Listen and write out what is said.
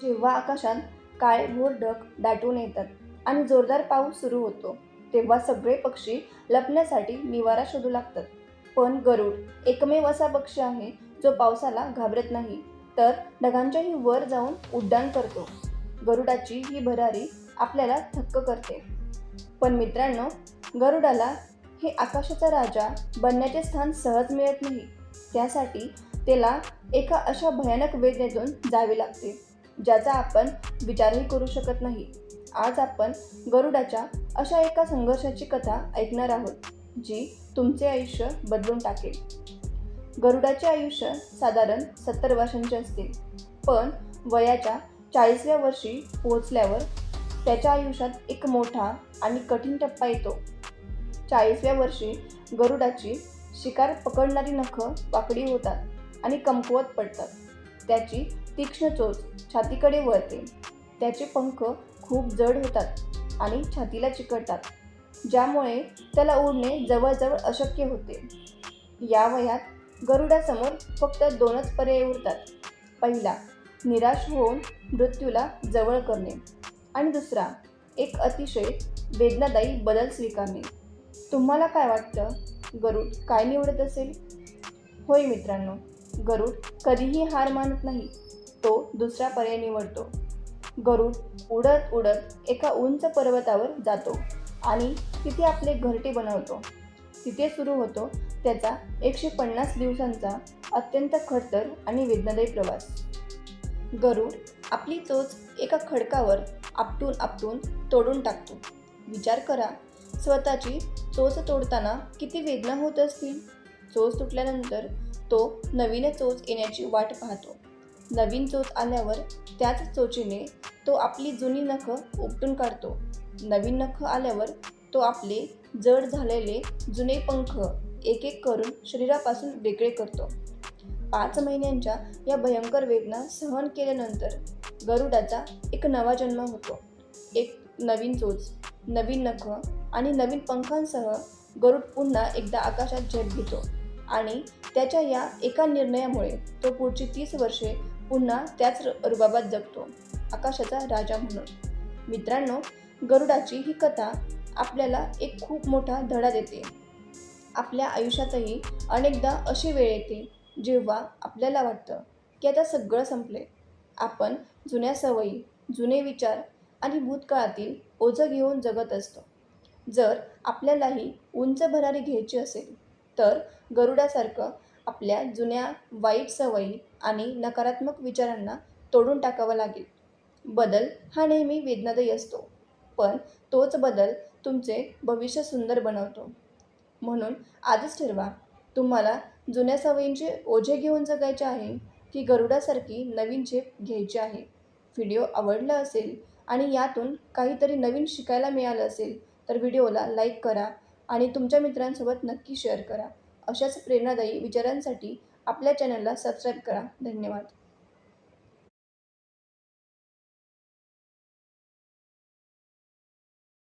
जेव्हा आकाशात काळेभोर ढग दाटून येतात आणि जोरदार पाऊस सुरू होतो, तेव्हा सगळे पक्षी लपण्यासाठी निवारा शोधू लागतात. पण गरुड एकमेव असा पक्षी आहे जो पावसाला घाबरत नाही, तर ढगांच्याही वर जाऊन उड्डाण करतो. गरुडाची ही भरारी आपल्याला थक्क करते. पण मित्रांनो, गरुडाला हे आकाशाचा राजा बनण्याचे स्थान सहज मिळत नाही. त्यासाठी त्याला एका अशा भयानक वेदनेतून जावे लागते, ज्याचा आपण विचारही करू शकत नाही. आज आपण गरुडाच्या अशा एका संघर्षाची कथा ऐकणार आहोत, जी तुमचे आयुष्य बदलून टाकेल. गरुडाचे आयुष्य साधारण 70 वर्षांचे असते, पण वयाच्या 40व्या वर्षी पोहोचल्यावर त्याच्या आयुष्यात एक मोठा आणि कठीण टप्पा येतो. 40व्या वर्षी गरुडाची शिकार पकडणारी नखं वाकडी होतात आणि कमकुवत पडतात. त्याची तीक्ष्ण चोच छातीकडे वळते. त्याचे पंख खूप जड होतात आणि छातीला चिकटतात, ज्यामुळे त्याला उडणे जवळजवळ अशक्य होते. या वयात गरुडासमोर फक्त 2च पर्याय उरतात. पहिला, निराश होऊन मृत्यूला जवळ करणे, आणि दुसरा, एक अतिशय वेदनादायी बदल स्वीकारणे. तुम्हाला काय वाटतं, गरुड काय निवडत असेल? होय मित्रांनो, गरुड कधीही हार मानत नाही. तो दुसरा पर्याय निवडतो. गरुड उडत उडत एका उंच पर्वतावर जातो आणि तिथे आपले घरटे बनवतो. तिथे सुरू होतो त्याचा 150 दिवसांचा अत्यंत खडतर आणि वेदनादायी प्रवास. गरुड आपली चोच एका खडकावर आपटून आपटून तोडून टाकतो. विचार करा, स्वतःची चोच तोडताना किती वेदना होत असतील. चोच तुटल्यानंतर तो नवीन चोच येण्याची वाट पाहतो. नवीन चोच आल्यावर त्याच चोचीने तो आपली जुनी नखं उपटून काढतो. नवीन नखं आल्यावर तो आपले जड झालेले जुने पंख एक एक करून शरीरापासून वेगळे करतो. 5 महिन्यांच्या या भयंकर वेदना सहन केल्यानंतर गरुडाचा एक नवा जन्म होतो. एक नवीन चोच, नवीन नखं आणि नवीन पंखांसह गरुड पुन्हा एकदा आकाशात झेप घेतो आणि त्याच्या या एका निर्णयामुळे तो पुढची 30 वर्षे पुन्हा त्याच रुबाबात जगतो, आकाशाचा राजा म्हणून. मित्रांनो, गरुडाची ही कथा आपल्याला एक खूप मोठा धडा देते. आपल्या आयुष्यातही अनेकदा अशी वेळ येते जेव्हा आपल्याला वाटतं की आता सगळं संपले. आपण जुन्या सवयी, जुने विचार आणि भूतकाळातील ओझं घेऊन जगत असतो. जर आपल्यालाही उंच भरारी घ्यायची असेल, तर गरुडासारखं आपल्या जुन्या वाईट सवयी आणि नकारात्मक विचारांना तोडून टाकावं लागेल. बदल हा नेहमी वेदनादायी असतो, पण तोच बदल तुमचे भविष्य सुंदर बनवतो. म्हणून आजच ठरवा, तुम्हाला जुन्या सवयींचे ओझे घेऊन जगायचे आहे की गरुडासारखी नवीन झेप घ्यायची आहे. व्हिडिओ आवडला असेल आणि यातून काहीतरी नवीन शिकायला मिळालं असेल, तर व्हिडिओला लाईक करा आणि तुमच्या मित्रांसोबत नक्की शेअर करा. अशाच प्रेरणादायी विचारांसाठी आपल्या चॅनलला सबस्क्राईब करा. धन्यवाद.